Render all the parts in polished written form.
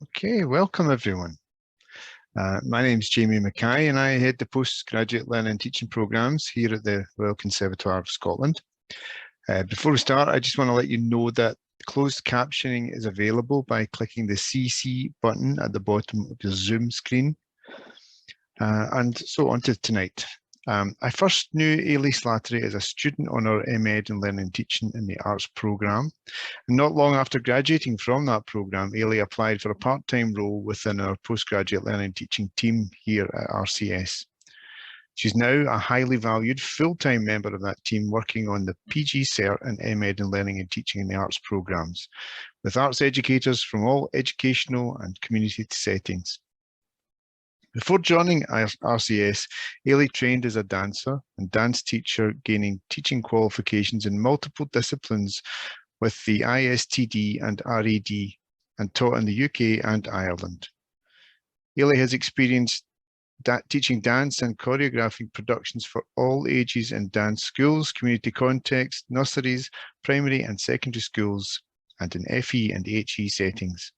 Okay, welcome everyone. My name is Jamie Mackay and I head the postgraduate learning and teaching programmes here at the Royal Conservatoire of Scotland. Before we start, I just want to let you know that closed captioning is available by clicking the CC button at the bottom of your Zoom screen. And so on to tonight. I first knew Eilidh Slattery as a student on our MEd in Learning and Teaching in the Arts programme. And not long after graduating from that programme, Eilidh applied for a part-time role within our postgraduate learning and teaching team here at RCS. She's now a highly valued full-time member of that team working on the PG Cert and MEd in Learning and Teaching in the Arts programmes, with arts educators from all educational and community settings. Before joining RCS, Eilidh trained as a dancer and dance teacher, gaining teaching qualifications in multiple disciplines with the ISTD and RAD, and taught in the UK and Ireland. Eilidh has experienced teaching dance and choreographing productions for all ages in dance schools, community context, nurseries, primary and secondary schools, and in FE and HE settings.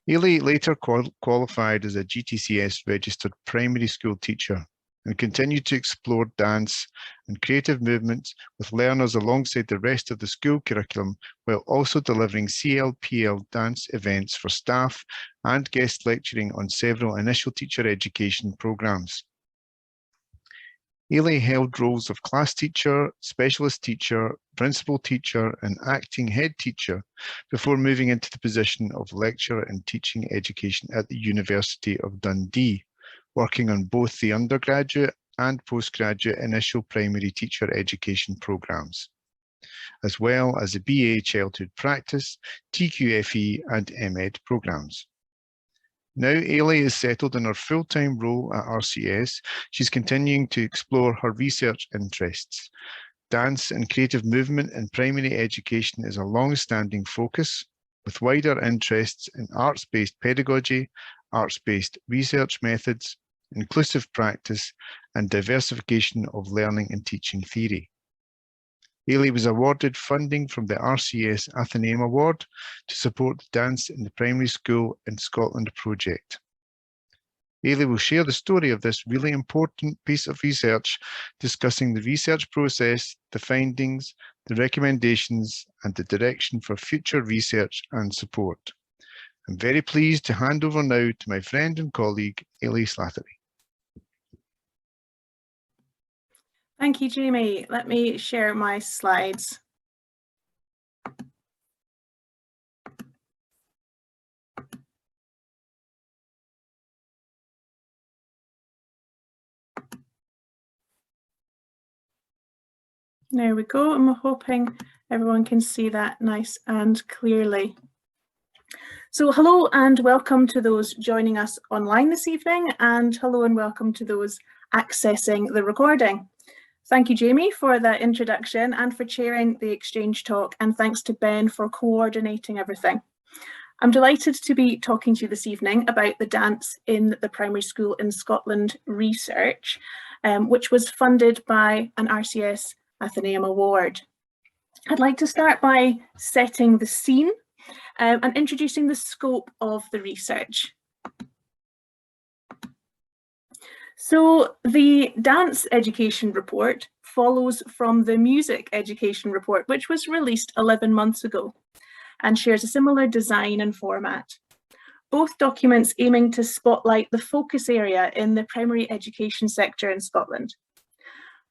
Eilidh later qualified as a GTCS registered primary school teacher and continued to explore dance and creative movements with learners alongside the rest of the school curriculum, while also delivering CLPL dance events for staff and guest lecturing on several initial teacher education programmes. Eilidh held roles of class teacher, specialist teacher, principal teacher, and acting head teacher before moving into the position of lecturer in teaching education at the University of Dundee, working on both the undergraduate and postgraduate initial primary teacher education programmes, as well as the BA Childhood Practice, TQFE and MEd programmes. Now Eilidh is settled in her full-time role at RCS. She's continuing to explore her research interests. Dance and creative movement in primary education is a long-standing focus, with wider interests in arts-based pedagogy, arts-based research methods, inclusive practice, and diversification of learning and teaching theory. Eilidh was awarded funding from the RCS Athenaeum Award to support the Dance in the Primary School in Scotland project. Eilidh will share the story of this really important piece of research, discussing the research process, the findings, the recommendations, and the direction for future research and support. I'm very pleased to hand over now to my friend and colleague, Eilidh Slattery. Thank you, Jamie. Let me share my slides. There we go. I'm hoping everyone can see that nice and clearly. So hello and welcome to those joining us online this evening, and hello and welcome to those accessing the recording. Thank you, Jamie, for that introduction and for chairing the exchange talk, and thanks to Ben for coordinating everything. I'm delighted to be talking to you this evening about the Dance in the Primary School in Scotland research, which was funded by an RCS Athenaeum Award. I'd like to start by setting the scene and introducing the scope of the research. So the dance education report follows from the music education report, which was released 11 months ago and shares a similar design and format. Both documents aiming to spotlight the focus area in the primary education sector in Scotland.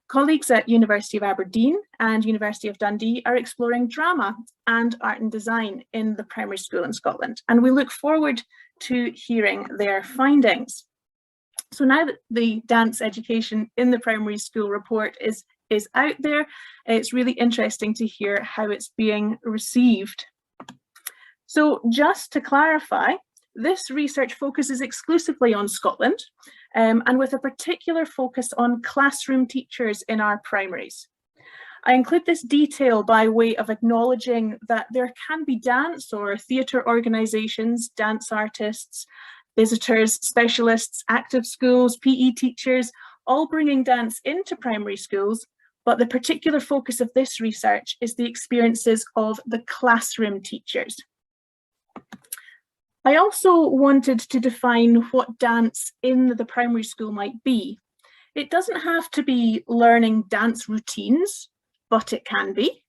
Colleagues at University of Aberdeen and University of Dundee are exploring drama and art and design in the primary school in Scotland, and we look forward to hearing their findings. So now that the dance education in the primary school report is out there, it's really interesting to hear how it's being received. So just to clarify, this research focuses exclusively on Scotland, and with a particular focus on classroom teachers in our primaries. I include this detail by way of acknowledging that there can be dance or theatre organisations, dance artists, visitors, specialists, active schools, PE teachers, all bringing dance into primary schools, but the particular focus of this research is the experiences of the classroom teachers. I also wanted to define what dance in the primary school might be. It doesn't have to be learning dance routines, but it can be.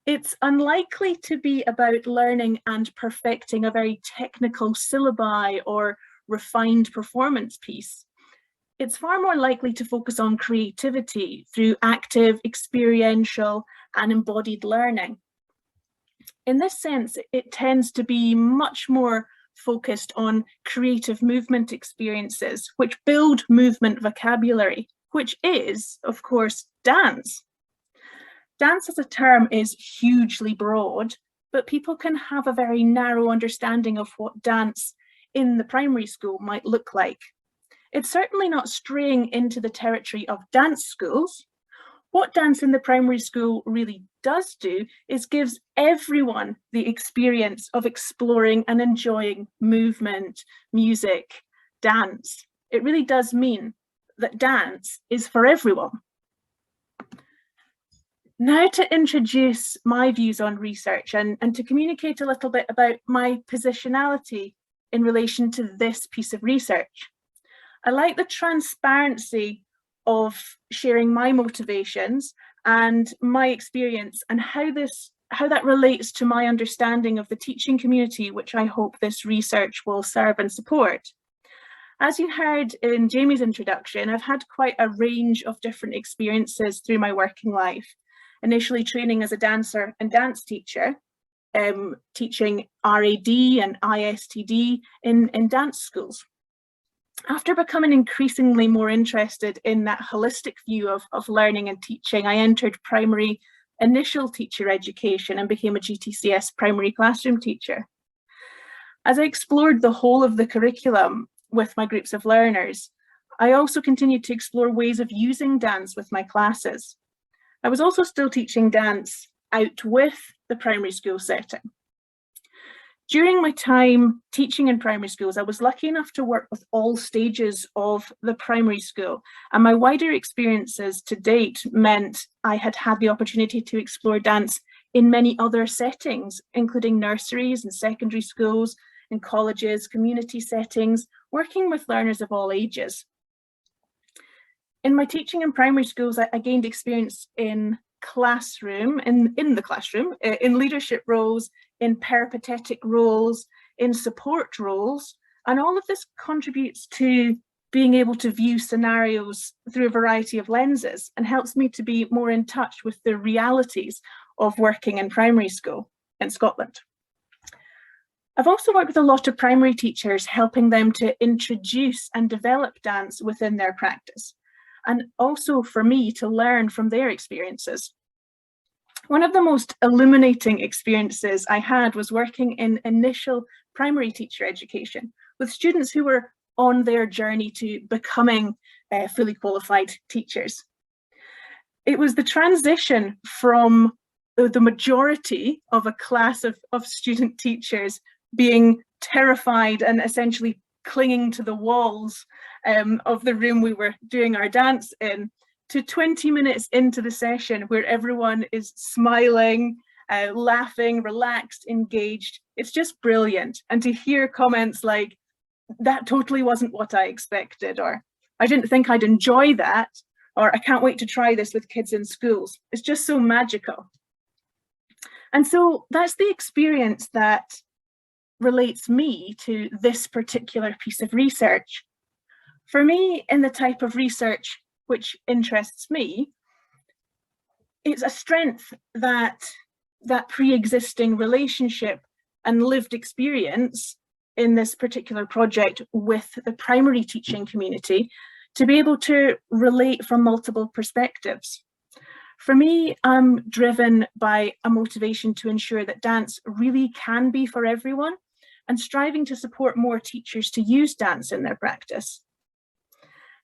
It's unlikely to be about learning and perfecting a very technical syllabi or refined performance piece. It's far more likely to focus on creativity through active, experiential, and embodied learning. In this sense, it tends to be much more focused on creative movement experiences, which build movement vocabulary, which is, of course, dance. Dance as a term is hugely broad, but people can have a very narrow understanding of what dance in the primary school might look like. It's certainly not straying into the territory of dance schools. What dance in the primary school really does do is gives everyone the experience of exploring and enjoying movement, music, dance. It really does mean that dance is for everyone. Now to introduce my views on research and to communicate a little bit about my positionality in relation to this piece of research. I like the transparency of sharing my motivations and my experience and how that relates to my understanding of the teaching community, which I hope this research will serve and support. As you heard in Jamie's introduction, I've had quite a range of different experiences through my working life. Initially training as a dancer and dance teacher, teaching RAD and ISTD in dance schools. After becoming increasingly more interested in that holistic view of learning and teaching, I entered primary initial teacher education and became a GTCS primary classroom teacher. As I explored the whole of the curriculum with my groups of learners, I also continued to explore ways of using dance with my classes. I was also still teaching dance out with the primary school setting. During my time teaching in primary schools, I was lucky enough to work with all stages of the primary school, and my wider experiences to date meant I had had the opportunity to explore dance in many other settings, including nurseries and secondary schools, and colleges, community settings, working with learners of all ages. In my teaching in primary schools, I gained experience in the classroom, in leadership roles, in peripatetic roles, in support roles, and all of this contributes to being able to view scenarios through a variety of lenses and helps me to be more in touch with the realities of working in primary school in Scotland. I've also worked with a lot of primary teachers, helping them to introduce and develop dance within their practice, and also for me to learn from their experiences. One of the most illuminating experiences I had was working in initial primary teacher education with students who were on their journey to becoming fully qualified teachers. It was the transition from the majority of a class of student teachers being terrified and essentially clinging to the walls of the room we were doing our dance in, to 20 minutes into the session where everyone is smiling, laughing, relaxed, engaged. It's just brilliant. And to hear comments like, that totally wasn't what I expected, or I didn't think I'd enjoy that, or I can't wait to try this with kids in schools. It's just so magical. And so that's the experience that relates me to this particular piece of research. For me, in the type of research which interests me, it's a strength that pre-existing relationship and lived experience in this particular project with the primary teaching community to be able to relate from multiple perspectives. For me, I'm driven by a motivation to ensure that dance really can be for everyone and striving to support more teachers to use dance in their practice.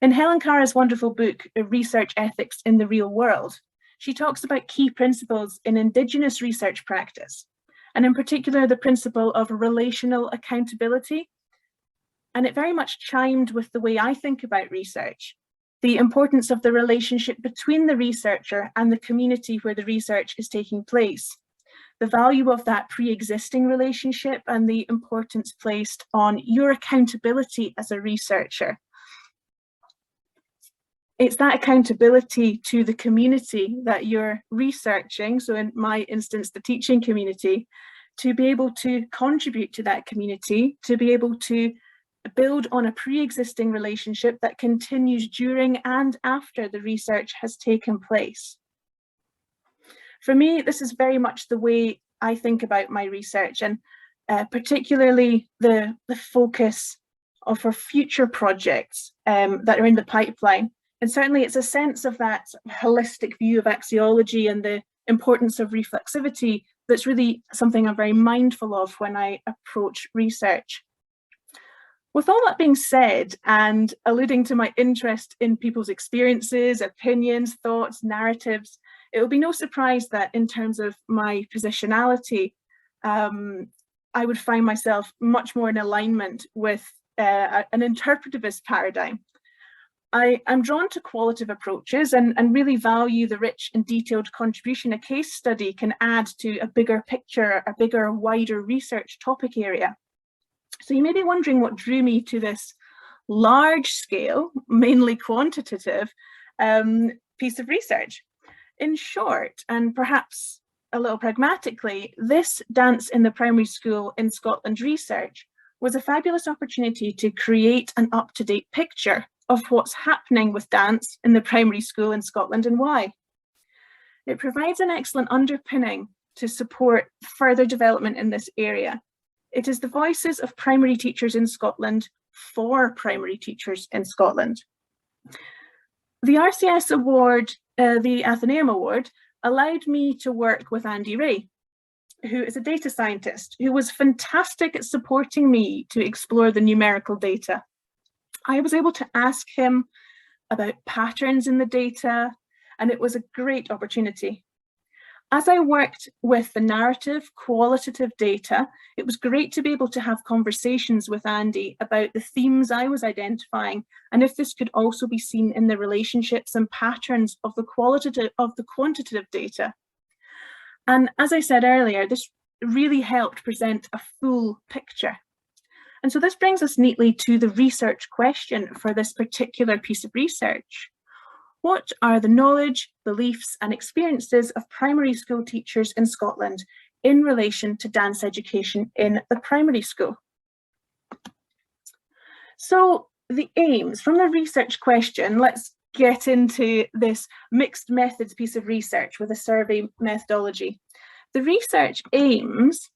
In Helen Carr's wonderful book, Research Ethics in the Real World, she talks about key principles in Indigenous research practice, and in particular, the principle of relational accountability. And it very much chimed with the way I think about research, the importance of the relationship between the researcher and the community where the research is taking place. the value of that pre-existing relationship and the importance placed on your accountability as a researcher. It's that accountability to the community that you're researching, so in my instance, the teaching community, to be able to contribute to that community, to be able to build on a pre-existing relationship that continues during and after the research has taken place. For me, this is very much the way I think about my research, and particularly the focus of our future projects that are in the pipeline. And certainly it's a sense of that holistic view of axiology and the importance of reflexivity that's really something I'm very mindful of when I approach research. With all that being said, and alluding to my interest in people's experiences, opinions, thoughts, narratives, it will be no surprise that in terms of my positionality, I would find myself much more in alignment with an interpretivist paradigm. I'm drawn to qualitative approaches and really value the rich and detailed contribution a case study can add to a bigger picture, a bigger, wider research topic area. So you may be wondering what drew me to this large scale, mainly quantitative piece of research. In short, and perhaps a little pragmatically, this dance in the primary school in Scotland research was a fabulous opportunity to create an up-to-date picture of what's happening with dance in the primary school in Scotland and why. It provides an excellent underpinning to support further development in this area. It is the voices of primary teachers in Scotland for primary teachers in Scotland. The RCS Award, the Athenaeum Award, allowed me to work with Andy Ray, who is a data scientist who was fantastic at supporting me to explore the numerical data. I was able to ask him about patterns in the data, and it was a great opportunity. As I worked with the narrative, qualitative data, it was great to be able to have conversations with Andy about the themes I was identifying, and if this could also be seen in the relationships and patterns of the quantitative data. And as I said earlier, this really helped present a full picture. And so this brings us neatly to the research question for this particular piece of research. What are the knowledge, beliefs, and experiences of primary school teachers in Scotland in relation to dance education in the primary school? So the aims from the research question, let's get into this mixed methods piece of research with a survey methodology. The research aims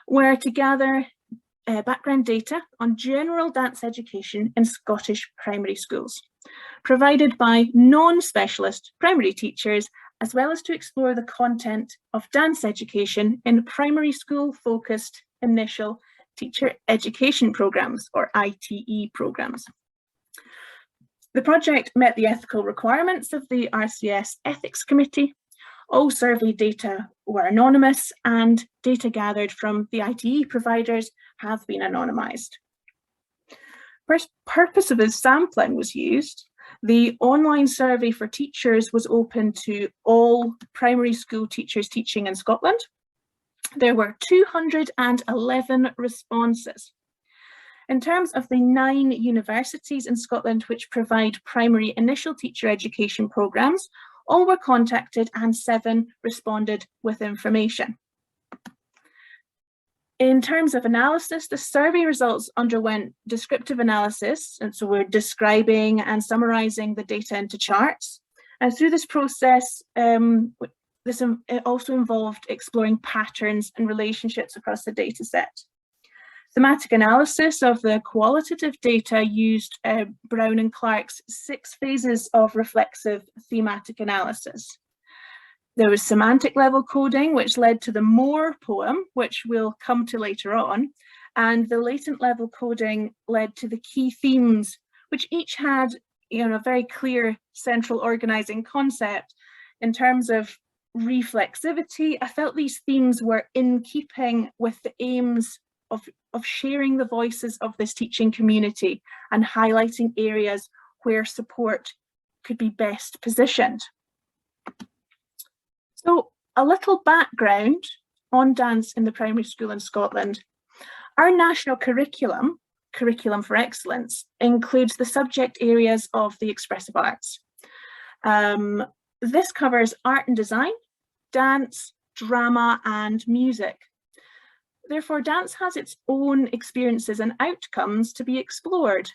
were to gather background data on general dance education in Scottish primary schools, provided by non-specialist primary teachers, as well as to explore the content of dance education in primary school focused initial teacher education programs, or ITE programs. The project met the ethical requirements of the RCS Ethics Committee. All survey data were anonymous, and data gathered from the ITE providers have been anonymised. First purpose of this sampling was used. The online survey for teachers was open to all primary school teachers teaching in Scotland. There were 211 responses. In terms of the 9 universities in Scotland which provide primary initial teacher education programmes, all were contacted and 7 responded with information. In terms of analysis, the survey results underwent descriptive analysis, and so we're describing and summarising the data into charts. And through this process, it also involved exploring patterns and relationships across the data set. Thematic analysis of the qualitative data used Brown and Clark's 6 phases of reflexive thematic analysis. There was semantic level coding, which led to the Moore poem, which we'll come to later on, and the latent level coding led to the key themes, which each had a very clear central organizing concept. In terms of reflexivity, I felt these themes were in keeping with the aims of sharing the voices of this teaching community and highlighting areas where support could be best positioned. So a little background on dance in the primary school in Scotland. Our national curriculum, Curriculum for Excellence, includes the subject areas of the expressive arts. This covers art and design, dance, drama, and music. Therefore, dance has its own experiences and outcomes to be explored.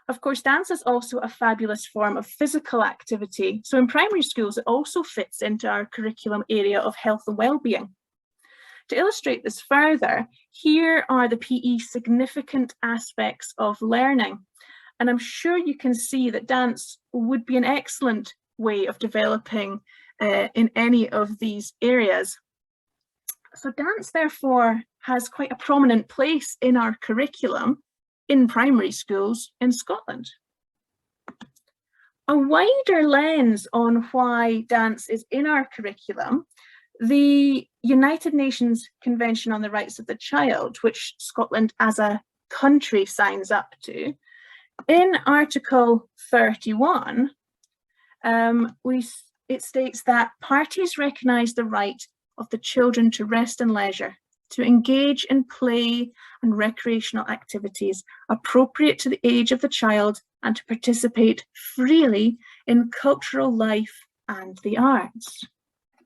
Of course, dance is also a fabulous form of physical activity. So in primary schools, it also fits into our curriculum area of health and well-being. To illustrate this further, here are the PE significant aspects of learning. And I'm sure you can see that dance would be an excellent way of developing in any of these areas. So dance, therefore, has quite a prominent place in our curriculum in primary schools in Scotland. A wider lens on why dance is in our curriculum, the United Nations Convention on the Rights of the Child, which Scotland as a country signs up to, in Article 31, it states that parties recognise the right of the children to rest and leisure, to engage in play and recreational activities appropriate to the age of the child, and to participate freely in cultural life and the arts.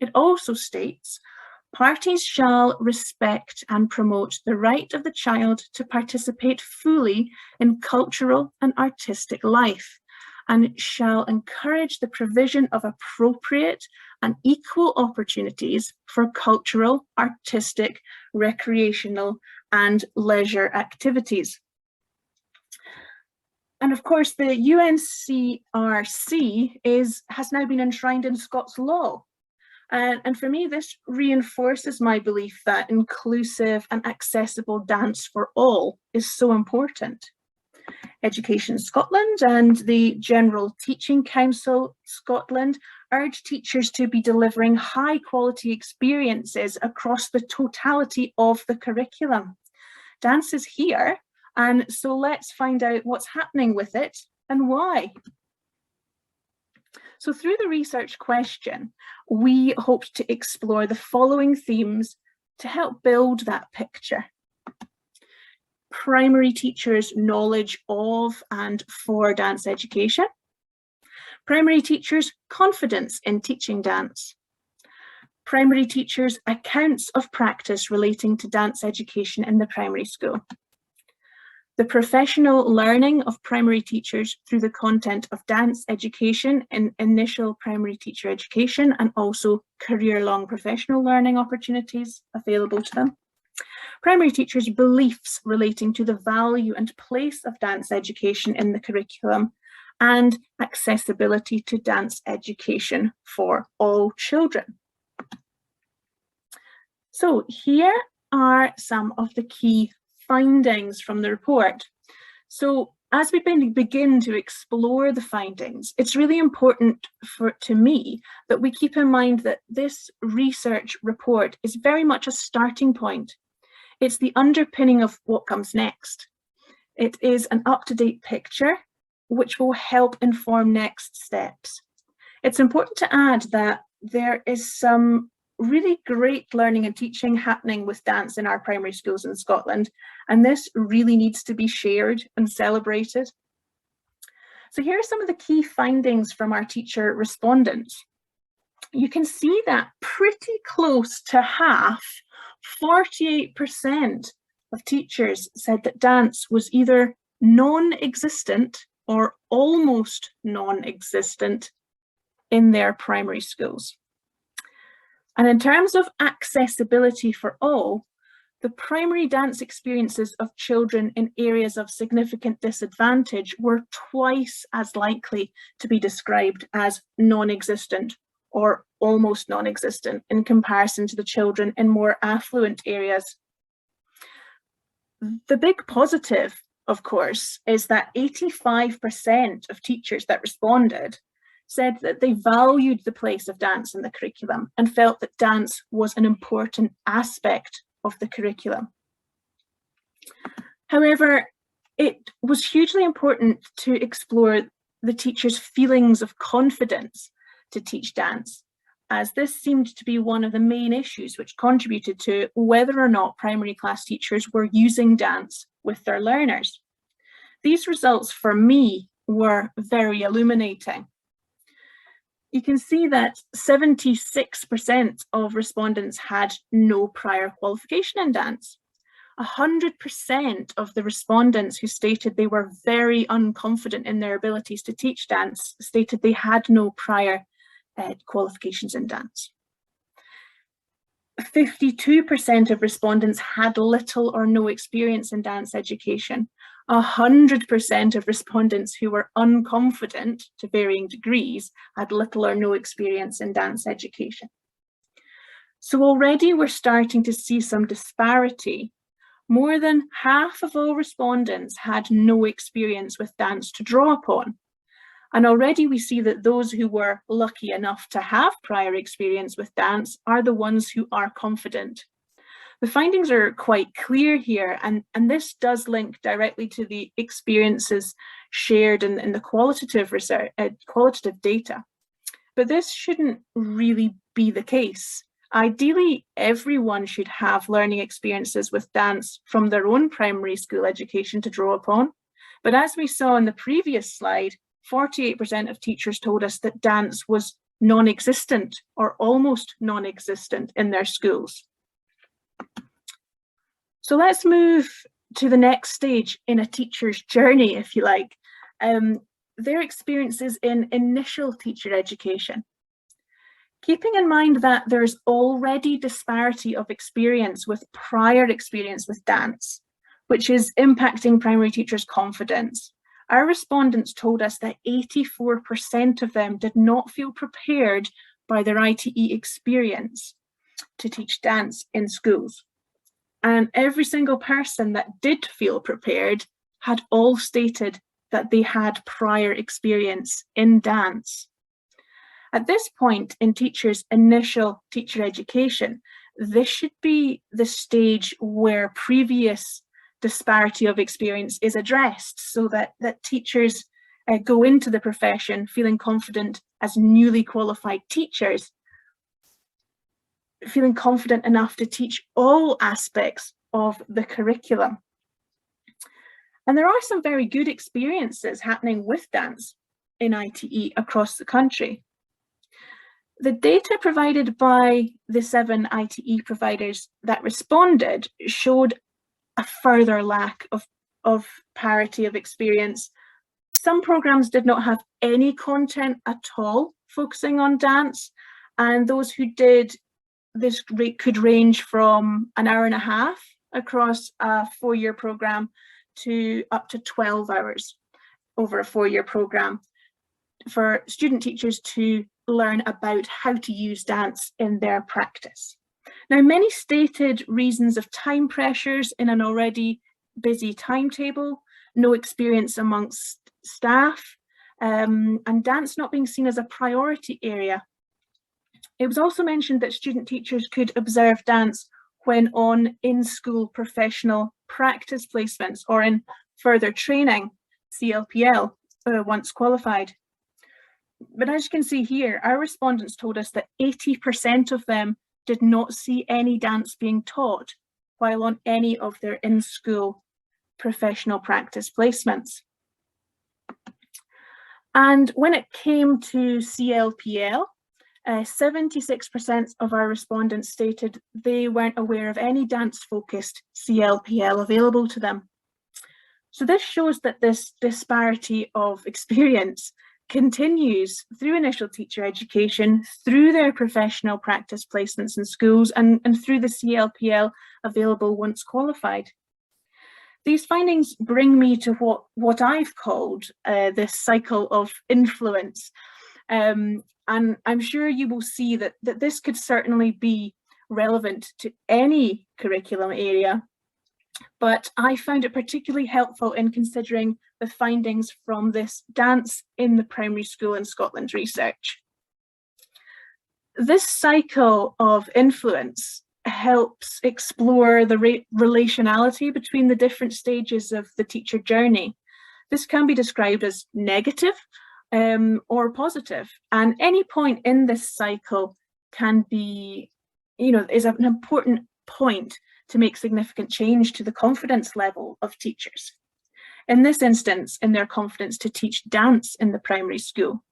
It also states, parties shall respect and promote the right of the child to participate fully in cultural and artistic life, and shall encourage the provision of appropriate and equal opportunities for cultural, artistic, recreational, and leisure activities. And of course, the UNCRC has now been enshrined in Scots law. And for me, this reinforces my belief that inclusive and accessible dance for all is so important. Education Scotland and the General Teaching Council Scotland urge teachers to be delivering high quality experiences across the totality of the curriculum. Dance is here, and so let's find out what's happening with it and why. So through the research question, we hoped to explore the following themes to help build that picture. Primary teachers' knowledge of and for dance education. Primary teachers' confidence in teaching dance. Primary teachers' accounts of practice relating to dance education in the primary school. The professional learning of primary teachers through the content of dance education in initial primary teacher education, and also career-long professional learning opportunities available to them. Primary teachers' beliefs relating to the value and place of dance education in the curriculum, and accessibility to dance education for all children. So here are some of the key findings from the report. So as we begin to explore the findings, it's really important to me that we keep in mind that this research report is very much a starting point. It's the underpinning of what comes next. It is an up-to-date picture which will help inform next steps. It's important to add that there is some really great learning and teaching happening with dance in our primary schools in Scotland, and this really needs to be shared and celebrated. So here are some of the key findings from our teacher respondents. You can see that pretty close to half, 48% of teachers said that dance was either non-existent or almost non-existent in their primary schools. And in terms of accessibility for all, the primary dance experiences of children in areas of significant disadvantage were twice as likely to be described as non-existent or almost non-existent in comparison to the children in more affluent areas. The big positive, of course, is that 85% of teachers that responded said that they valued the place of dance in the curriculum and felt that dance was an important aspect of the curriculum. However, it was hugely important to explore the teachers' feelings of confidence to teach dance, as this seemed to be one of the main issues which contributed to whether or not primary class teachers were using dance with their learners. These results for me were very illuminating. You can see that 76% of respondents had no prior qualification in dance. 100% of the respondents who stated they were very unconfident in their abilities to teach dance stated they had no prior qualifications in dance. 52% of respondents had little or no experience in dance education. 100% of respondents who were unconfident to varying degrees had little or no experience in dance education. So already we're starting to see some disparity. More than half of all respondents had no experience with dance to draw upon. And already we see that those who were lucky enough to have prior experience with dance are the ones who are confident. The findings are quite clear here, and this does link directly to the experiences shared in the qualitative research, qualitative data. But this shouldn't really be the case. Ideally, everyone should have learning experiences with dance from their own primary school education to draw upon. But as we saw in the previous slide, 48% of teachers told us that dance was non-existent or almost non-existent in their schools. So let's move to the next stage in a teacher's journey, if you like, their experiences in initial teacher education. Keeping in mind that there's already disparity of experience with prior experience with dance, which is impacting primary teachers' confidence, our respondents told us that 84% of them did not feel prepared by their ITE experience to teach dance in schools. And every single person that did feel prepared had all stated that they had prior experience in dance. At this point in teachers' initial teacher education, this should be the stage where previous disparity of experience is addressed, so that teachers go into the profession feeling confident as newly qualified teachers, feeling confident enough to teach all aspects of the curriculum. And there are some very good experiences happening with dance in ITE across the country. The data provided by the 7 ITE providers that responded showed a further lack of parity of experience. Some programs did not have any content at all focusing on dance, and those who did, this rate could range from an hour and a half across a 4-year program to up to 12 hours over a 4-year program for student teachers to learn about how to use dance in their practice. Now, many stated reasons of time pressures in an already busy timetable, no experience amongst staff, and dance not being seen as a priority area. It was also mentioned that student teachers could observe dance when on in-school professional practice placements or in further training, CLPL, once qualified. But as you can see here, our respondents told us that 80% of them did not see any dance being taught while on any of their in-school professional practice placements. And when it came to CLPL, 76% of our respondents stated they weren't aware of any dance-focused CLPL available to them. So this shows that this disparity of experience continues through initial teacher education, through their professional practice placements in schools, and through the CLPL available once qualified. These findings bring me to what I've called this cycle of influence. And I'm sure you will see that this could certainly be relevant to any curriculum area, but I found it particularly helpful in considering the findings from this Dance in the Primary School in Scotland research. This cycle of influence helps explore the relationality between the different stages of the teacher journey. This can be described as negative or positive, and any point in this cycle can be, is an important point to make significant change to the confidence level of teachers. In this instance, in their confidence to teach dance in the primary school.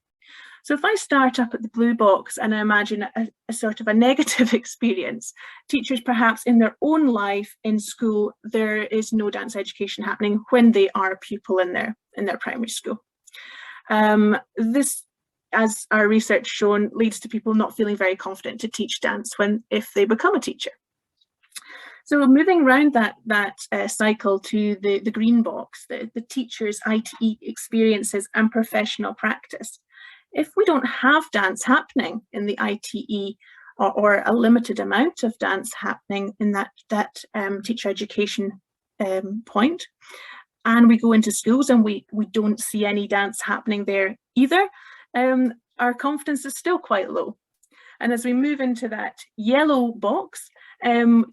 So if I start up at the blue box and I imagine a sort of a negative experience, teachers perhaps in their own life in school, there is no dance education happening when they are a pupil in their primary school. This, as our research shown, leads to people not feeling very confident to teach dance if they become a teacher. So moving around that cycle to the green box, the teacher's ITE experiences and professional practice. If we don't have dance happening in the ITE or a limited amount of dance happening in that teacher education point, and we go into schools and we don't see any dance happening there either, our confidence is still quite low. And as we move into that yellow box,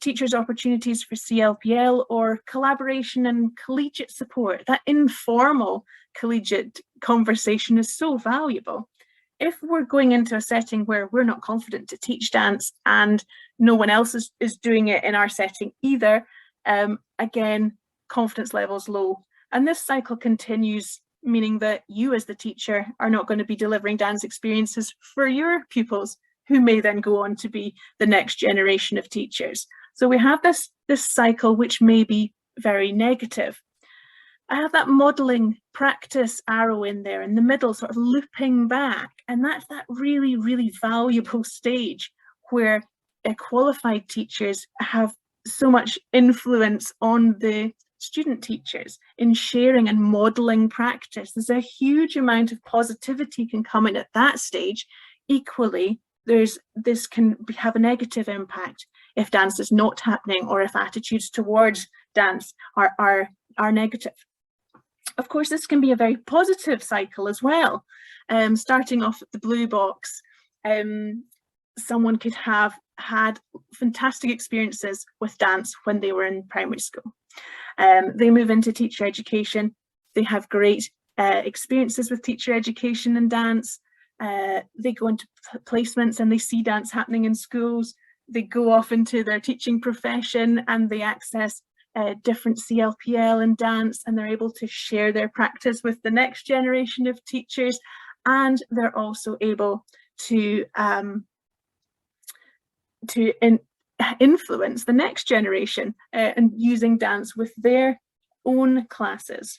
teachers' opportunities for CLPL or collaboration and collegiate support, that informal collegiate conversation is so valuable. If we're going into a setting where we're not confident to teach dance and no one else is doing it in our setting either, again, confidence levels low. And this cycle continues, meaning that you as the teacher are not going to be delivering dance experiences for your pupils, who may then go on to be the next generation of teachers. So we have this cycle which may be very negative. I have that modelling practice arrow in there in the middle, sort of looping back, and that's that really, really valuable stage where qualified teachers have so much influence on the student teachers in sharing and modelling practice. There's a huge amount of positivity can come in at that stage. Equally, this can have a negative impact if dance is not happening or if attitudes towards dance are negative. Of course, this can be a very positive cycle as well. Starting off at the blue box, someone could have had fantastic experiences with dance when they were in primary school. They move into teacher education. They have great experiences with teacher education and dance. They go into placements and they see dance happening in schools. They go off into their teaching profession and they access different CLPL and dance, and they're able to share their practice with the next generation of teachers, and they're also able to influence the next generation and using dance with their own classes.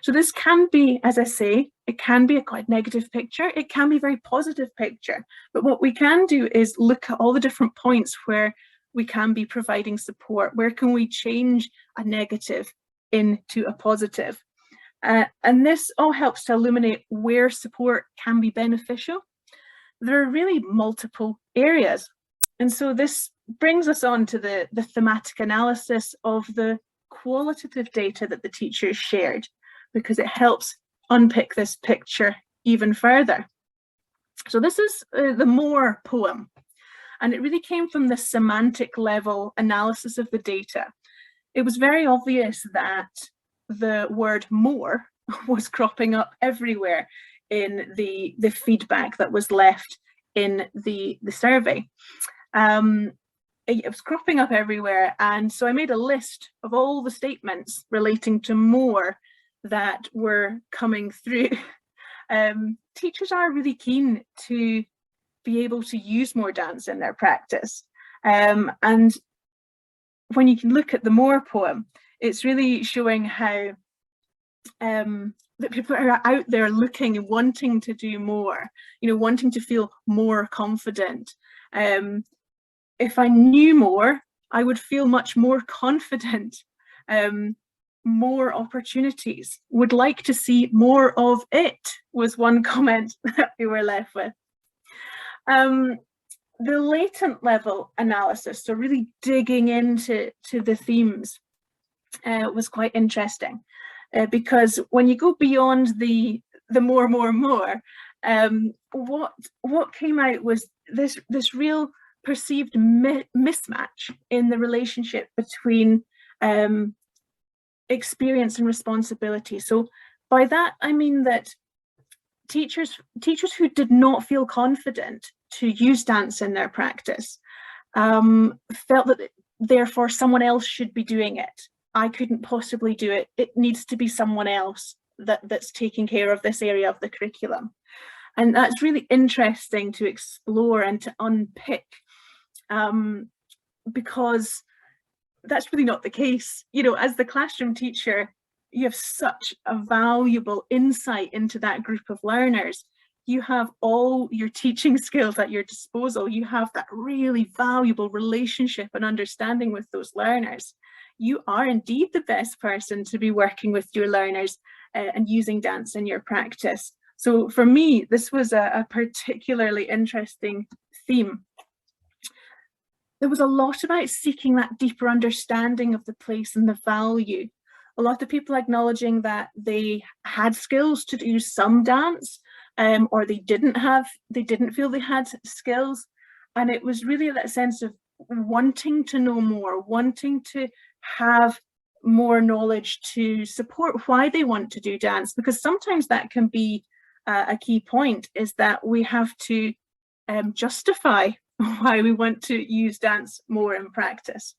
So this can be, as I say, it can be a quite negative picture. It can be a very positive picture. But what we can do is look at all the different points where we can be providing support. Where can we change a negative into a positive? And this all helps to illuminate where support can be beneficial. There are really multiple areas. And so this brings us on to the thematic analysis of the qualitative data that the teachers shared, because it helps unpick this picture even further. So this is the More poem, and it really came from the semantic level analysis of the data. It was very obvious that the word more was cropping up everywhere in the feedback that was left in the survey. It was cropping up everywhere, and so I made a list of all the statements relating to more that were coming through. Teachers are really keen to be able to use more dance in their practice, and when you can look at the More poem, it's really showing how that people are out there looking and wanting to do more, wanting to feel more confident. If I knew more, I would feel much more confident. More opportunities, would like to see more of it, was one comment that we were left with. The latent level analysis, so really digging into the themes, was quite interesting, because when you go beyond the more, what came out was this real perceived mismatch in the relationship between experience and responsibility. So by that I mean that teachers who did not feel confident to use dance in their practice felt that therefore someone else should be doing it. I couldn't possibly do it. It needs to be someone else that's taking care of this area of the curriculum. And that's really interesting to explore and to unpick, because that's really not the case. You know, as the classroom teacher, you have such a valuable insight into that group of learners. You have all your teaching skills at your disposal. You have that really valuable relationship and understanding with those learners. You are indeed the best person to be working with your learners and using dance in your practice. So for me, this was a particularly interesting theme. There was a lot about seeking that deeper understanding of the place and the value. A lot of people acknowledging that they had skills to do some dance, or they didn't feel they had skills. And it was really that sense of wanting to know more, wanting to have more knowledge to support why they want to do dance, because sometimes that can be a key point, is that we have to justify why we want to use dance more in practice.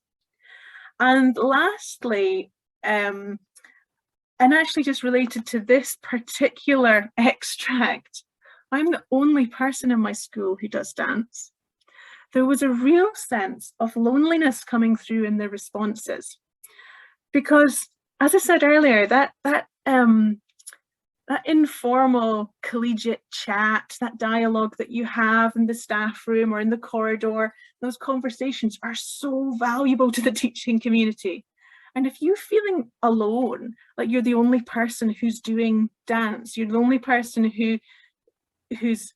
And lastly, and actually just related to this particular extract, I'm the only person in my school who does dance. There was a real sense of loneliness coming through in the responses, because, as I said earlier, that informal collegiate chat, that dialogue that you have in the staff room or in the corridor, those conversations are so valuable to the teaching community. And if you're feeling alone, like you're the only person who's doing dance, you're the only person who's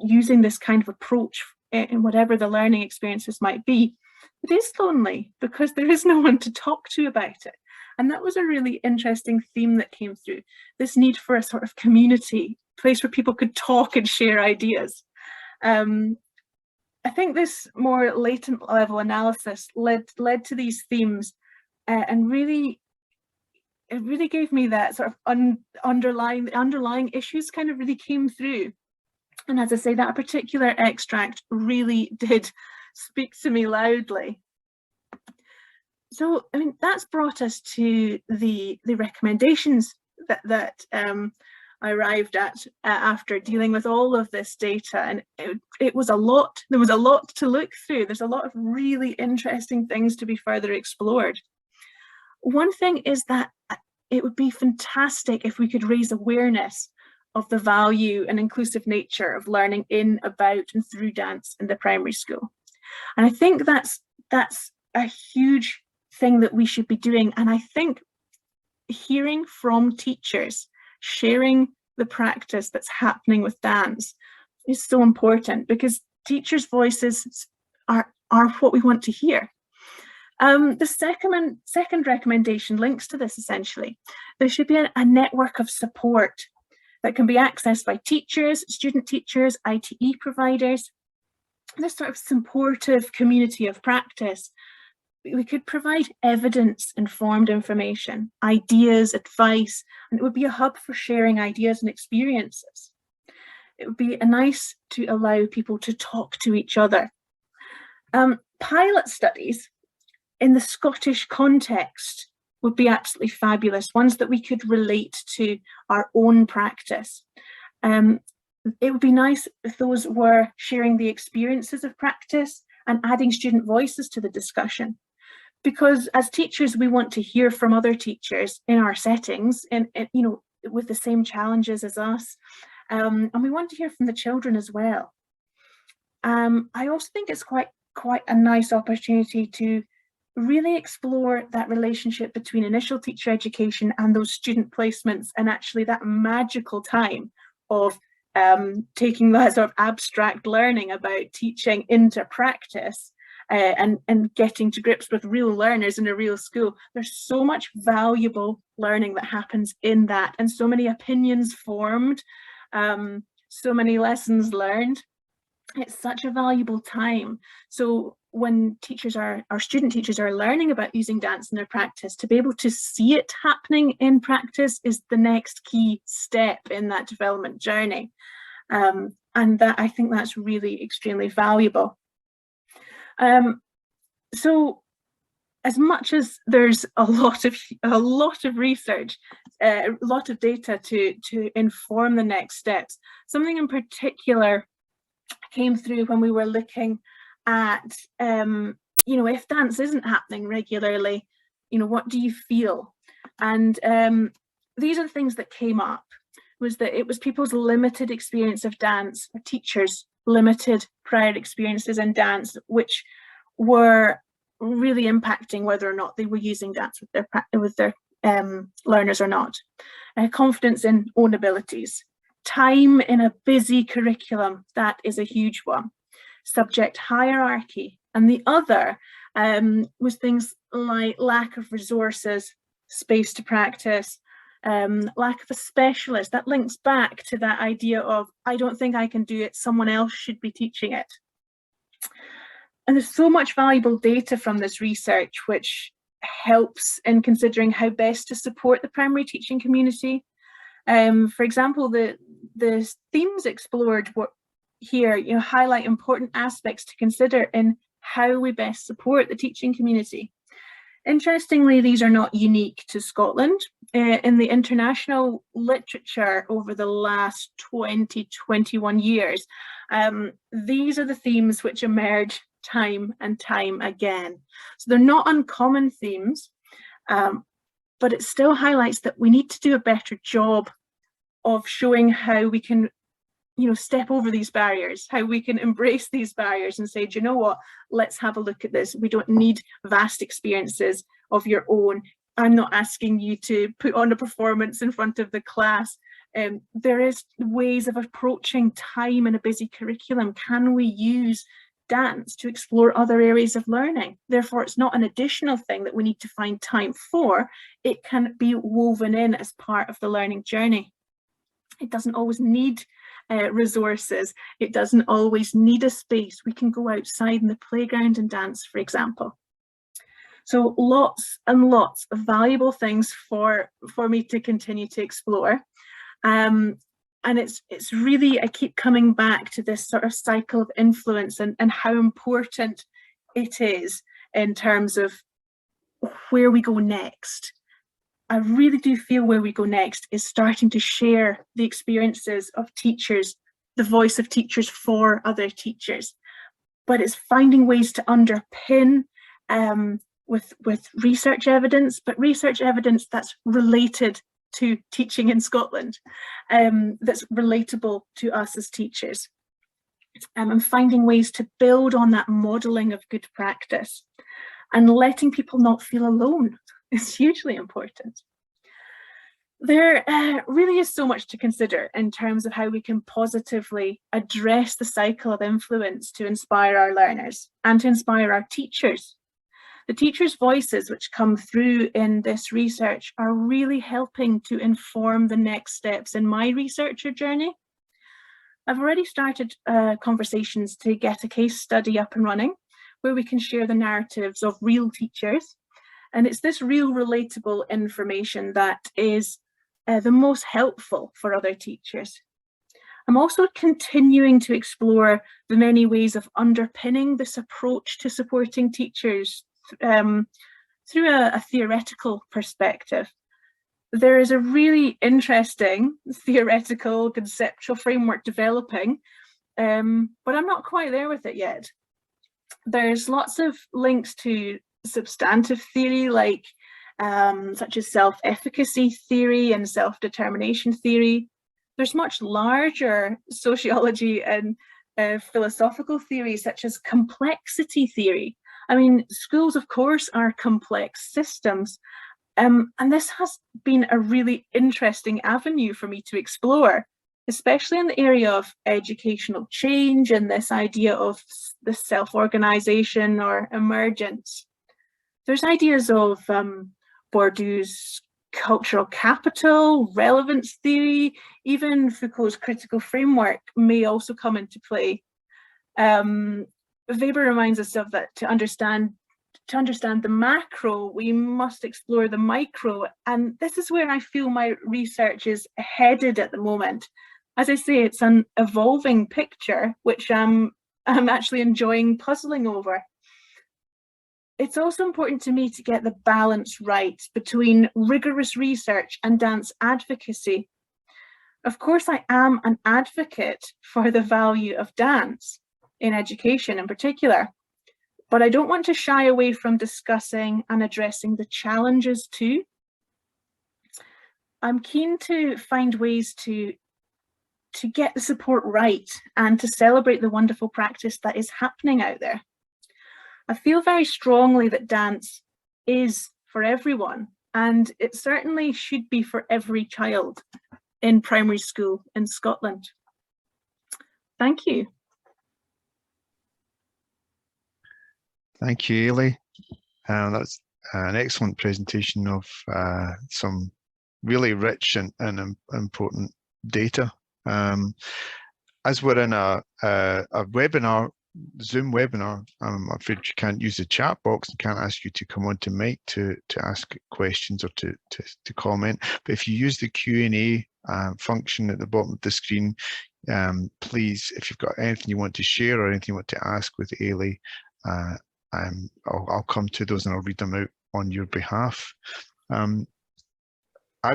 using this kind of approach in whatever the learning experiences might be, it is lonely because there is no one to talk to about it. And that was a really interesting theme that came through, this need for a sort of community, place where people could talk and share ideas. I think this more latent level analysis led to these themes, and really, it really gave me that sort of underlying issues kind of really came through. And as I say, that particular extract really did speak to me loudly. So, I mean, that's brought us to the recommendations that I arrived at after dealing with all of this data, and it was a lot. There was a lot to look through. There's a lot of really interesting things to be further explored. One thing is that it would be fantastic if we could raise awareness of the value and inclusive nature of learning in, about, and through dance in the primary school. And I think that's a huge thing that we should be doing. And I think hearing from teachers, sharing the practice that's happening with dance is so important, because teachers' voices are what we want to hear. The second recommendation links to this essentially. There should be a network of support that can be accessed by teachers, student teachers, ITE providers, this sort of supportive community of practice. We could provide evidence-informed information, ideas, advice, and it would be a hub for sharing ideas and experiences. It would be nice to allow people to talk to each other. Pilot studies in the Scottish context would be absolutely fabulous, ones that we could relate to our own practice. It would be nice if those were sharing the experiences of practice and adding student voices to the discussion. Because as teachers, we want to hear from other teachers in our settings, and you know, with the same challenges as us, and we want to hear from the children as well. I also think it's quite a nice opportunity to really explore that relationship between initial teacher education and those student placements, and actually that magical time of taking that sort of abstract learning about teaching into practice. And getting to grips with real learners in a real school. There's so much valuable learning that happens in that, and so many opinions formed, so many lessons learned. It's such a valuable time. So when our student teachers are learning about using dance in their practice, to be able to see it happening in practice is the next key step in that development journey. And that, I think that's really extremely valuable. So as much as there's a lot of research, a lot of data to inform the next steps, something in particular came through when we were looking at, if dance isn't happening regularly, what do you feel? And these are the things that came up, was that it was people's limited experience of dance, or teachers' limited prior experiences in dance, which were really impacting whether or not they were using dance with their learners or not. Confidence in own abilities. Time in a busy curriculum, that is a huge one. Subject hierarchy. And the other was things like lack of resources, space to practice, lack of a specialist. That links back to that idea of, I don't think I can do it, someone else should be teaching it. And there's so much valuable data from this research which helps in considering how best to support the primary teaching community. For example, the themes explored here highlight important aspects to consider in how we best support the teaching community. Interestingly, these are not unique to Scotland. In the international literature over the last 21 years, these are the themes which emerge time and time again. So they're not uncommon themes, but it still highlights that we need to do a better job of showing how we can step over these barriers, how we can embrace these barriers and say, do you know what, let's have a look at this. We don't need vast experiences of your own. I'm not asking you to put on a performance in front of the class. There is ways of approaching time in a busy curriculum. Can we use dance to explore other areas of learning? Therefore, it's not an additional thing that we need to find time for. It can be woven in as part of the learning journey. It doesn't always need resources. It doesn't always need a space. We can go outside in the playground and dance, for example. So lots and lots of valuable things for me to continue to explore. And it's really, I keep coming back to this sort of cycle of influence and how important it is in terms of where we go next. I really do feel where we go next is starting to share the experiences of teachers, the voice of teachers for other teachers. But it's finding ways to underpin with research evidence, but research evidence that's related to teaching in Scotland, that's relatable to us as teachers. And finding ways to build on that modelling of good practice and letting people not feel alone is hugely important. There really is so much to consider in terms of how we can positively address the cycle of influence to inspire our learners and to inspire our teachers. The teachers' voices which come through in this research are really helping to inform the next steps in my researcher journey. I've already started conversations to get a case study up and running where we can share the narratives of real teachers. And it's this real relatable information that is the most helpful for other teachers. I'm also continuing to explore the many ways of underpinning this approach to supporting teachers through a theoretical perspective. There is a really interesting theoretical conceptual framework developing, but I'm not quite there with it yet. There's lots of links to substantive theory, like such as self-efficacy theory and self-determination theory. There's much larger sociology and philosophical theories such as complexity theory. I mean, schools, of course, are complex systems, and this has been a really interesting avenue for me to explore, especially in the area of educational change and this idea of the self-organization or emergence. There's ideas of Bourdieu's cultural capital, relevance theory, even Foucault's critical framework may also come into play. Weber reminds us of that to understand the macro, we must explore the micro, and this is where I feel my research is headed at the moment. as I say, it's an evolving picture, which I'm actually enjoying puzzling over. It's also important to me to get the balance right between rigorous research and dance advocacy. Of course, I am an advocate for the value of dance in education in particular, but I don't want to shy away from discussing and addressing the challenges too. I'm keen to find ways to get the support right and to celebrate the wonderful practice that is happening out there. I feel very strongly that dance is for everyone, and it certainly should be for every child in primary school in Scotland. Thank you. Thank you, Eilidh. That's an excellent presentation of some really rich and important data. As we're in a webinar, Zoom webinar, I'm afraid you can't use the chat box. I can't ask you to come on to mic to ask questions or to comment. But if you use the Q&A function at the bottom of the screen, please, if you've got anything you want to share or anything you want to ask with Eilidh, I'll come to those and I'll read them out on your behalf. I'm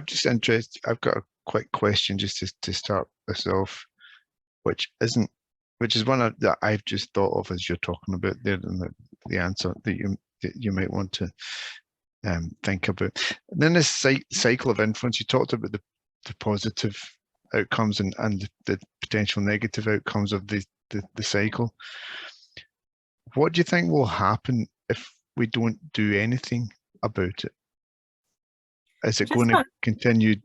just interested, I've got a quick question just to start this off, which is one that I've just thought of as you're talking about there, and the answer that you might want to think about. And then this cycle of influence, you talked about the positive outcomes and the potential negative outcomes of the cycle. What do you think will happen if we don't do anything about it? Is it going to continue?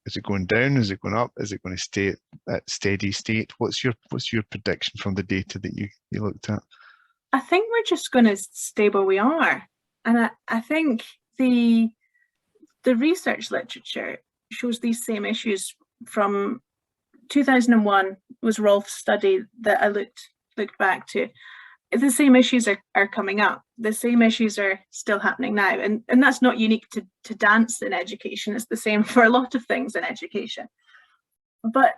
Is it going down? Is it going up? Is it going to stay at steady state? What's your prediction from the data that you looked at? I think we're just going to stay where we are, and I think the research literature shows these same issues. From 2001 was Rolf's study that I looked back to. The same issues are coming up. The same issues are still happening now. And that's not unique to dance in education. It's the same for a lot of things in education. But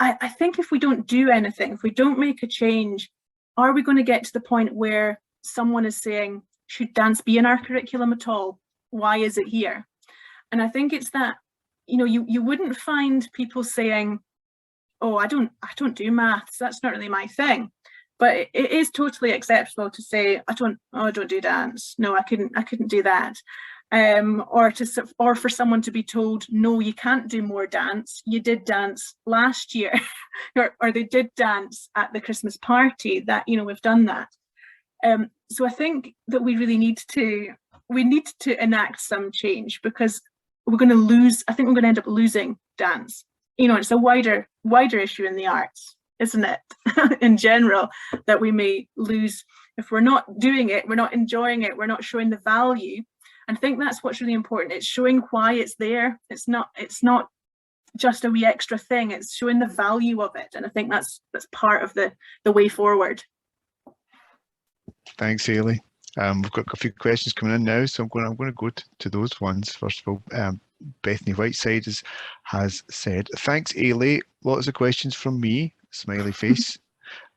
I think if we don't do anything, if we don't make a change, are we going to get to the point where someone is saying, should dance be in our curriculum at all? Why is it here? And I think it's that, you wouldn't find people saying, oh, I don't do maths, that's not really my thing. But it is totally acceptable to say, I don't do dance. No, I couldn't do that. Or for someone to be told, no, you can't do more dance. You did dance last year, or they did dance at the Christmas party. That we've done that. So I think that we really need to enact some change, because we're going to lose. I think we're going to end up losing dance. It's a wider issue in the arts, isn't it? In general, that we may lose if we're not doing it, we're not enjoying it, we're not showing the value. And I think that's what's really important. It's showing why it's there. It's not just a wee extra thing. It's showing the value of it. And I think that's part of the way forward. Thanks, Eilidh. We've got a few questions coming in now, so I'm going to go to those ones. First of all, Bethany Whiteside has said, thanks, Eilidh. Lots of questions from me. Smiley face.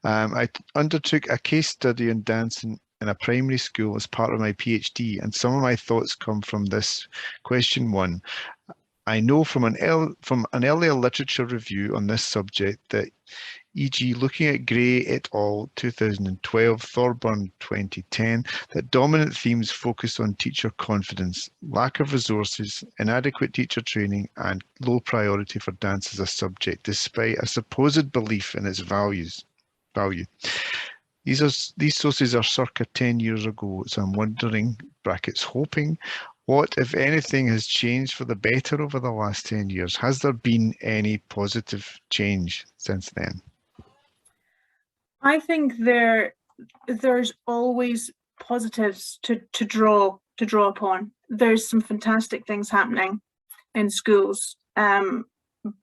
I undertook a case study on dancing in a primary school as part of my PhD, and some of my thoughts come from this. Question 1. I know from an earlier literature review on this subject that, e.g. looking at Gray et al. 2012, Thorburn 2010, that dominant themes focus on teacher confidence, lack of resources, inadequate teacher training, and low priority for dance as a subject, despite a supposed belief in its value. These sources are circa 10 years ago, so I'm wondering, brackets hoping, what, if anything, has changed for the better over the last 10 years? Has there been any positive change since then? I think there's always positives to draw upon. There's some fantastic things happening in schools, but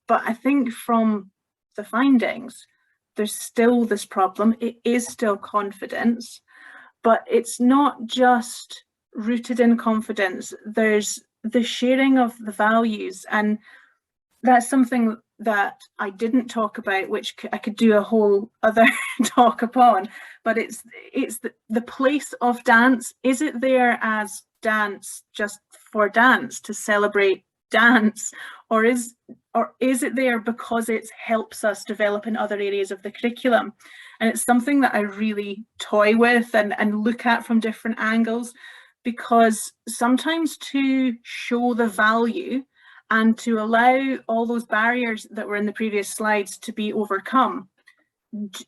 I think from the findings, there's still this problem. It is still confidence, but it's not just rooted in confidence. There's the sharing of the values, and that's something that I didn't talk about, which I could do a whole other talk upon, but it's the place of dance. Is it there as dance just for dance, to celebrate dance, or is it there because it helps us develop in other areas of the curriculum? And it's something that I really toy with and look at from different angles, because sometimes to show the value and to allow all those barriers that were in the previous slides to be overcome,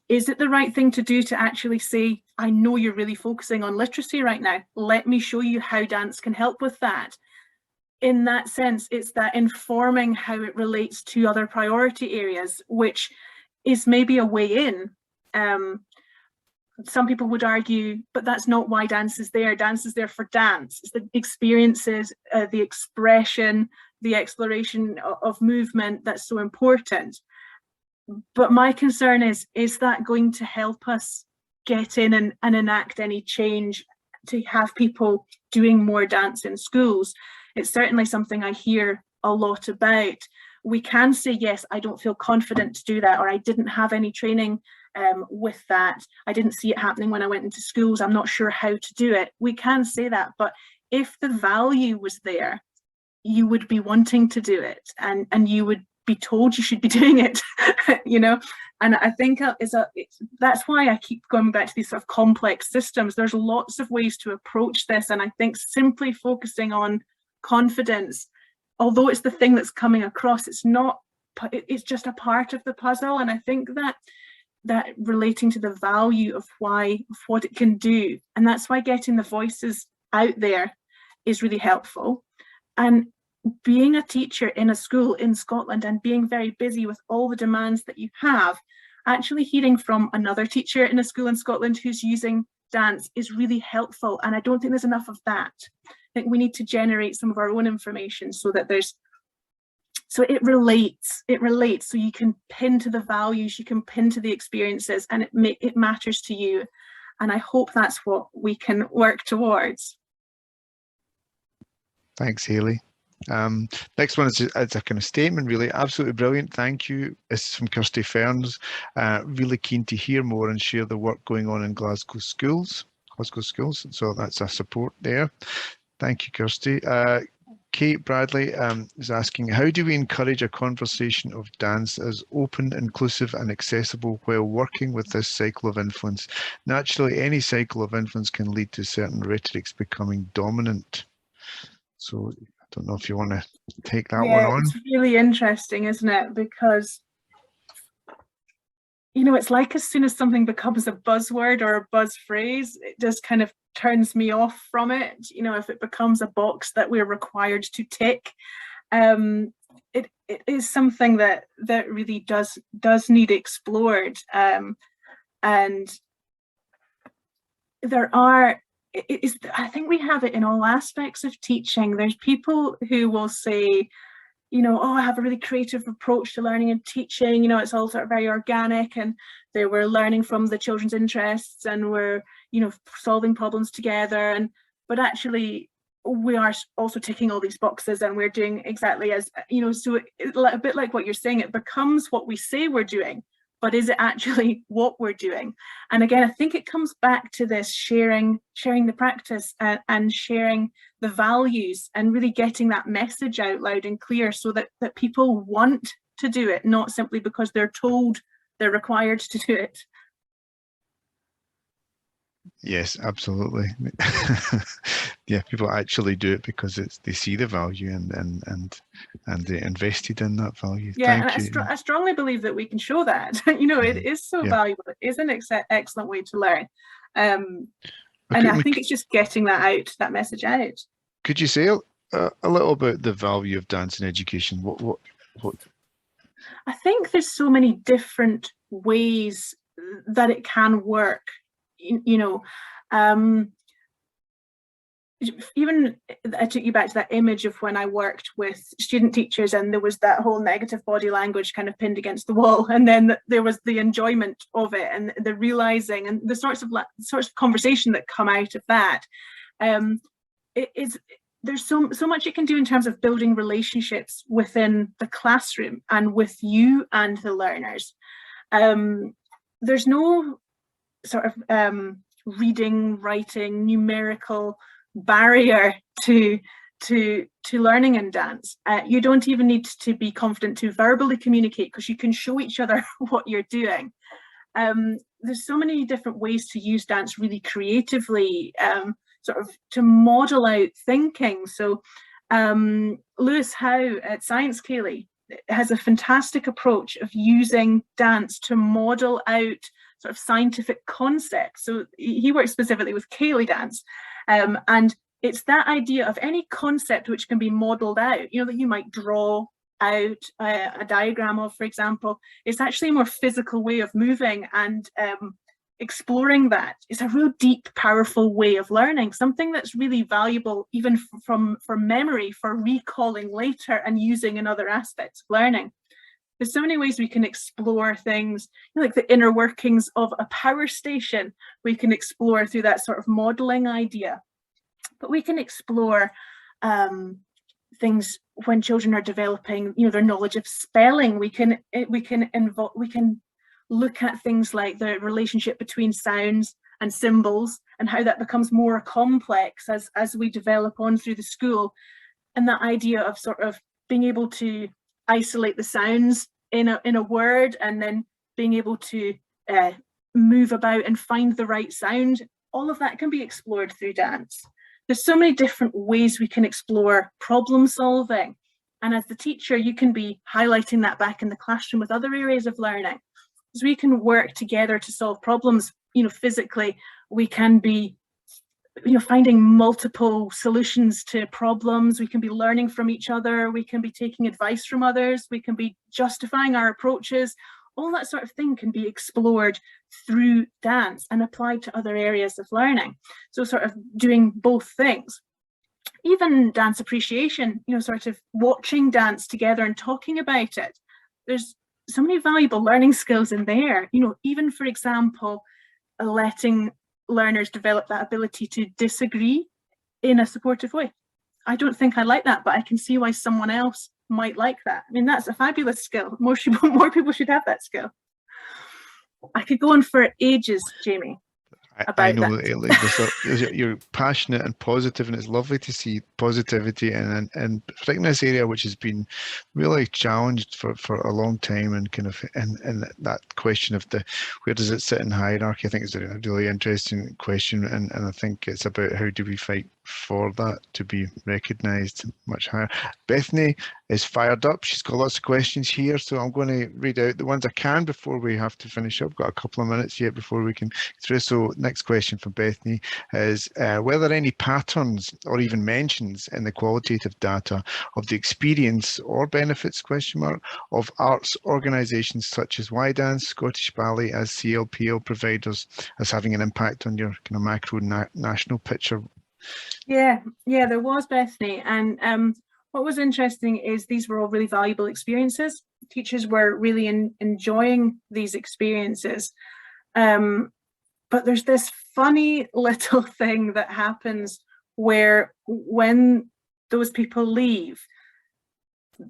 is it the right thing to do to actually say, I know you're really focusing on literacy right now, let me show you how dance can help with that? In that sense, it's that informing how it relates to other priority areas, which is maybe a way in. Some people would argue, but that's not why dance is there. Dance is there for dance. It's the experiences, the expression, the exploration of movement that's so important. But my concern is that going to help us get in and enact any change to have people doing more dance in schools? It's certainly something I hear a lot about. We can say, yes, I don't feel confident to do that, or I didn't have any training with that. I didn't see it happening when I went into schools. I'm not sure how to do it. We can say that, but if the value was there, you would be wanting to do it, and you would be told you should be doing it, you know. And I think that's why I keep going back to these sort of complex systems. There's lots of ways to approach this, and I think simply focusing on confidence, although it's the thing that's coming across, it's just a part of the puzzle. And I think that relating to the value of what it can do, and that's why getting the voices out there is really helpful. And being a teacher in a school in Scotland and being very busy with all the demands that you have, actually hearing from another teacher in a school in Scotland who's using dance is really helpful. And I don't think there's enough of that. I think we need to generate some of our own information so that it relates, so you can pin to the values, you can pin to the experiences, and it matters to you. And I hope that's what we can work towards. Thanks, Hayley. Next one is a kind of statement, really. Absolutely brilliant. Thank you. This is from Kirsty Ferns. Really keen to hear more and share the work going on in Glasgow schools. So that's a support there. Thank you, Kirsty. Kate Bradley is asking, how do we encourage a conversation of dance as open, inclusive and accessible while working with this cycle of influence? Naturally, any cycle of influence can lead to certain rhetorics becoming dominant. So I don't know if you want to take that one on. It's really interesting, isn't it? Because, you know, it's like as soon as something becomes a buzzword or a buzz phrase, it just kind of turns me off from it. You know, if it becomes a box that we're required to tick, it is something that really does need explored. And there are, I think we have it in all aspects of teaching. There's people who will say, you know, oh, I have a really creative approach to learning and teaching. You know, it's all sort of very organic, and they were learning from the children's interests, and we're, you know, solving problems together. But actually, we are also ticking all these boxes, and we're doing exactly as, you know. So a bit like what you're saying, it becomes what we say we're doing, but is it actually what we're doing? And again, I think it comes back to this sharing the practice and sharing the values, and really getting that message out loud and clear, so that people want to do it, not simply because they're told they're required to do it. Yes, absolutely. Yeah, people actually do it because they see the value and they invested in that value. Yeah, I strongly believe that we can show that. You know, it is so valuable. It is an excellent way to learn. And I think it's just getting that message out. Could you say a little about the value of dance in education? What? I think there's so many different ways that it can work. You know, even I took you back to that image of when I worked with student teachers, and there was that whole negative body language kind of pinned against the wall, and then there was the enjoyment of it and the realizing and the sorts of conversation that come out of that. there's so much it can do in terms of building relationships within the classroom and with you and the learners. There's no sort of reading, writing, numerical barrier to learning in dance. You don't even need to be confident to verbally communicate, because you can show each other what you're doing. There's so many different ways to use dance really creatively, sort of to model out thinking. So Lewis Howe at Science Ceilidh has a fantastic approach of using dance to model out sort of scientific concepts. So he works specifically with Ceilidh dance, and it's that idea of any concept which can be modeled out, that you might draw out a diagram of, for example. It's actually a more physical way of moving and exploring that. It's a real deep, powerful way of learning, something that's really valuable even for memory, for recalling later and using in other aspects of learning. There's so many ways we can explore things, like the inner workings of a power station, we can explore through that sort of modeling idea. But we can explore things when children are developing, their knowledge of spelling. We can look at things like the relationship between sounds and symbols and how that becomes more complex as we develop on through the school. And that idea of sort of being able to isolate the sounds in a word and then being able to move about and find the right sound, all of that can be explored through dance. There's so many different ways we can explore problem solving. And as the teacher, you can be highlighting that back in the classroom with other areas of learning. As we can work together to solve problems, physically, we can be, finding multiple solutions to problems. We can be learning from each other. We can be taking advice from others. We can be justifying our approaches. All that sort of thing can be explored through dance and applied to other areas of learning. So sort of doing both things. Even dance appreciation, sort of watching dance together and talking about it. There's so many valuable learning skills in there. Even, for example, letting learners develop that ability to disagree in a supportive way. I don't think I like that, but I can see why someone else might like that. I mean, that's a fabulous skill. More people should have that skill. I could go on for ages, Jamie. I know that you're passionate and positive, and it's lovely to see positivity and particularly in this area which has been really challenged for a long time, and kind of and that question of where does it sit in hierarchy. I think it's a really interesting question, and I think it's about how do we fight for that to be recognised much higher. Bethany is fired up. She's got lots of questions here, so I'm going to read out the ones I can before we have to finish up. Got a couple of minutes yet before we can get through. So next question from Bethany is were there any patterns or even mentions in the qualitative data of the experience or benefits of arts organisations such as Y-Dance, Scottish Ballet as CLPL providers as having an impact on your kind of macro national picture? Yeah, there was, Bethany. And what was interesting is these were all really valuable experiences. Teachers were really enjoying these experiences. But there's this funny little thing that happens where when those people leave,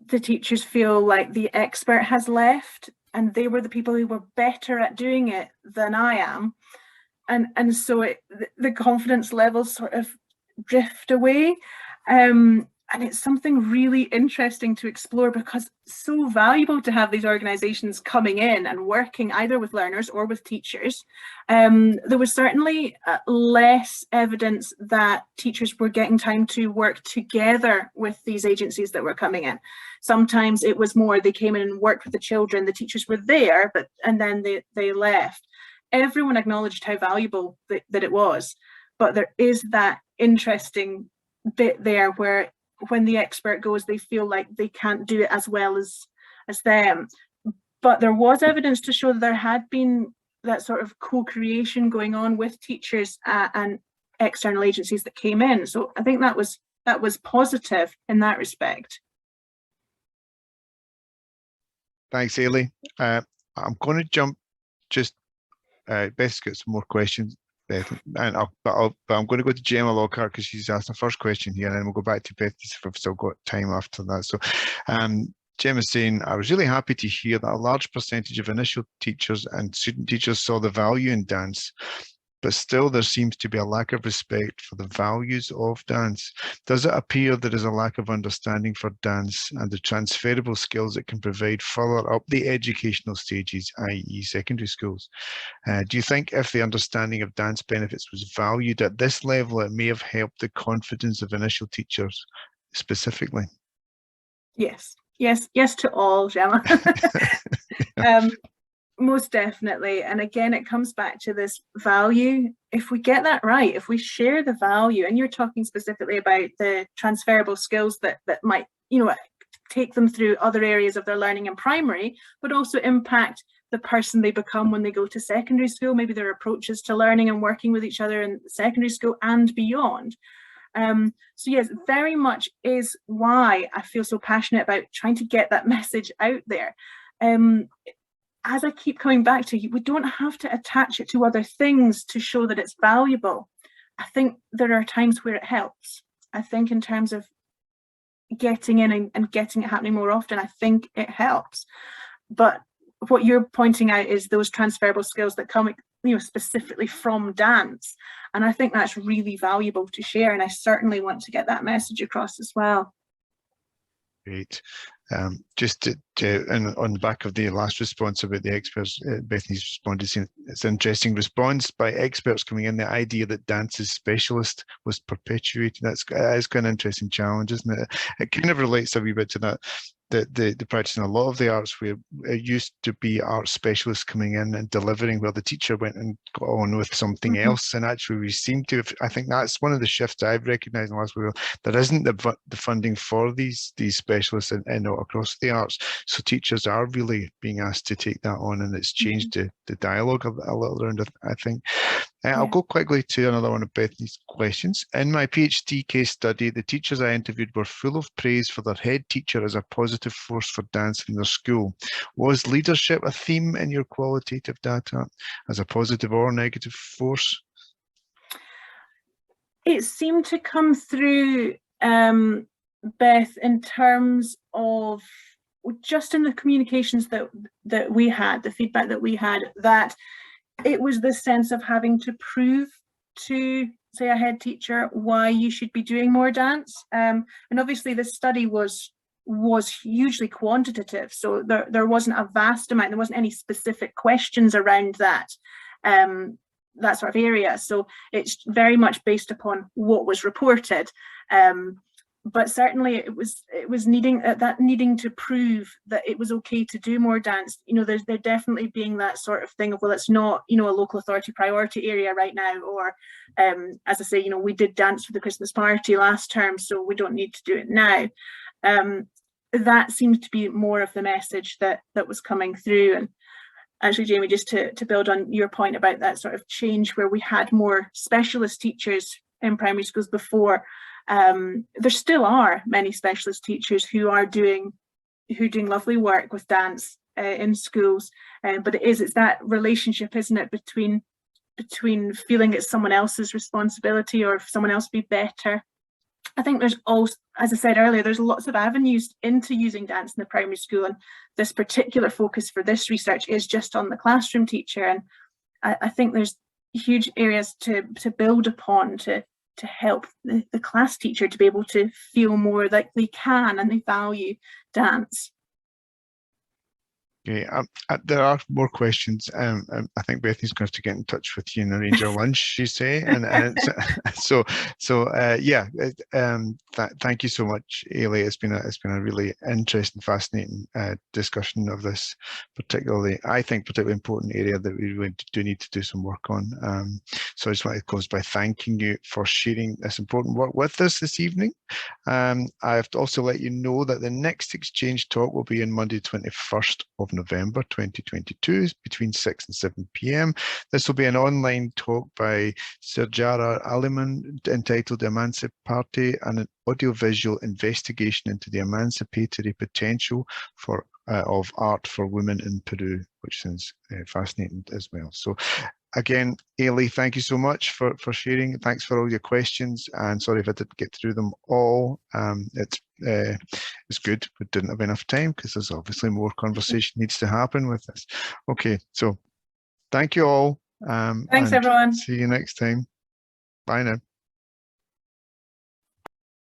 the teachers feel like the expert has left and they were the people who were better at doing it than I am. And so the confidence levels sort of drift away. And it's something really interesting to explore, because it's so valuable to have these organisations coming in and working either with learners or with teachers. There was certainly less evidence that teachers were getting time to work together with these agencies that were coming in. Sometimes it was more they came in and worked with the children, the teachers were there, and then they left. Everyone acknowledged how valuable that it was, but there is that interesting bit there where when the expert goes, they feel like they can't do it as well as them. But there was evidence to show that there had been that sort of co-creation going on with teachers and external agencies that came in. So I think that was positive in that respect. Thanks, Eilidh. I'm going to jump just Beth's got some more questions Beth, and but I'm going to go to Gemma Lockhart because she's asked the first question here, and then we'll go back to Beth if we've still got time after that. So, Gemma's saying, I was really happy to hear that a large percentage of initial teachers and student teachers saw the value in dance, but still there seems to be a lack of respect for the values of dance. Does it appear there is a lack of understanding for dance and the transferable skills it can provide further up the educational stages, i.e. secondary schools? Do you think if the understanding of dance benefits was valued at this level, it may have helped the confidence of initial teachers specifically? Yes, yes to all, Gemma. Most definitely. And again, it comes back to this value. If we get that right, if we share the value, and you're talking specifically about the transferable skills that might, take them through other areas of their learning in primary, but also impact the person they become when they go to secondary school, maybe their approaches to learning and working with each other in secondary school and beyond. So yes, very much is why I feel so passionate about trying to get that message out there. As I keep coming back to, we don't have to attach it to other things to show that it's valuable. I think there are times where it helps. I think in terms of getting in and getting it happening more often, I think it helps. But what you're pointing out is those transferable skills that come, specifically from dance. And I think that's really valuable to share. And I certainly want to get that message across as well. Great. Just and on the back of the last response about the experts, Bethany's responded saying it's an interesting response by experts coming in. The idea that dance is specialist was perpetuated. That is kind of interesting challenge, isn't it? It kind of relates a wee bit to that. The practice in a lot of the arts where it used to be art specialists coming in and delivering, where the teacher went and got on with something else. And actually we seem to have, I think that's one of the shifts I've recognised in the last while. There isn't the funding for these specialists in across the arts. So teachers are really being asked to take that on, and it's changed the dialogue a little around it, I think. I'll go quickly to another one of Bethany's questions. In my PhD case study, the teachers I interviewed were full of praise for their head teacher as a positive force for dance in their school. Was leadership a theme in your qualitative data as a positive or negative force? It seemed to come through, Beth, in terms of just in the communications that we had, the feedback that we had, that it was this sense of having to prove to, say, a head teacher why you should be doing more dance. And obviously this study was hugely quantitative, so there wasn't a vast amount, there wasn't any specific questions around that sort of area. So it's very much based upon what was reported. But certainly it was needing to prove that it was okay to do more dance. There's there definitely being that sort of thing of, well, it's not, a local authority priority area right now, or as I say, we did dance for the Christmas party last term, so we don't need to do it now. That seems to be more of the message that was coming through. And actually, Jamie, just to build on your point about that sort of change where we had more specialist teachers in primary schools before, there still are many specialist teachers who are doing lovely work with dance in schools, but it's that relationship, isn't it, between feeling it's someone else's responsibility or if someone else be better. I think there's also, as I said earlier, there's lots of avenues into using dance in the primary school, and this particular focus for this research is just on the classroom teacher, and I think there's huge areas to build upon to help the class teacher to be able to feel more like they can and they value dance. Okay, there are more questions. I think Bethany's going to have to get in touch with you and arrange a lunch, you say, and thank you so much, Eilidh. It's been a really interesting, fascinating discussion of this particularly important area that we really do need to do some work on. So I just want to close by thanking you for sharing this important work with us this evening. I have to also let you know that the next exchange talk will be on Monday, 21st of November 2022 between 6 and 7 p.m. This will be an online talk by Serjara Aliman entitled Emancipati, and an audiovisual investigation into the emancipatory potential of art for women in Peru, which sounds fascinating as well. So Again, Eilidh, thank you so much for sharing. Thanks for all your questions, and sorry if I didn't get through them all. It's good. We didn't have enough time because there's obviously more conversation needs to happen with this. Okay, so thank you all. Thanks, everyone. See you next time. Bye now.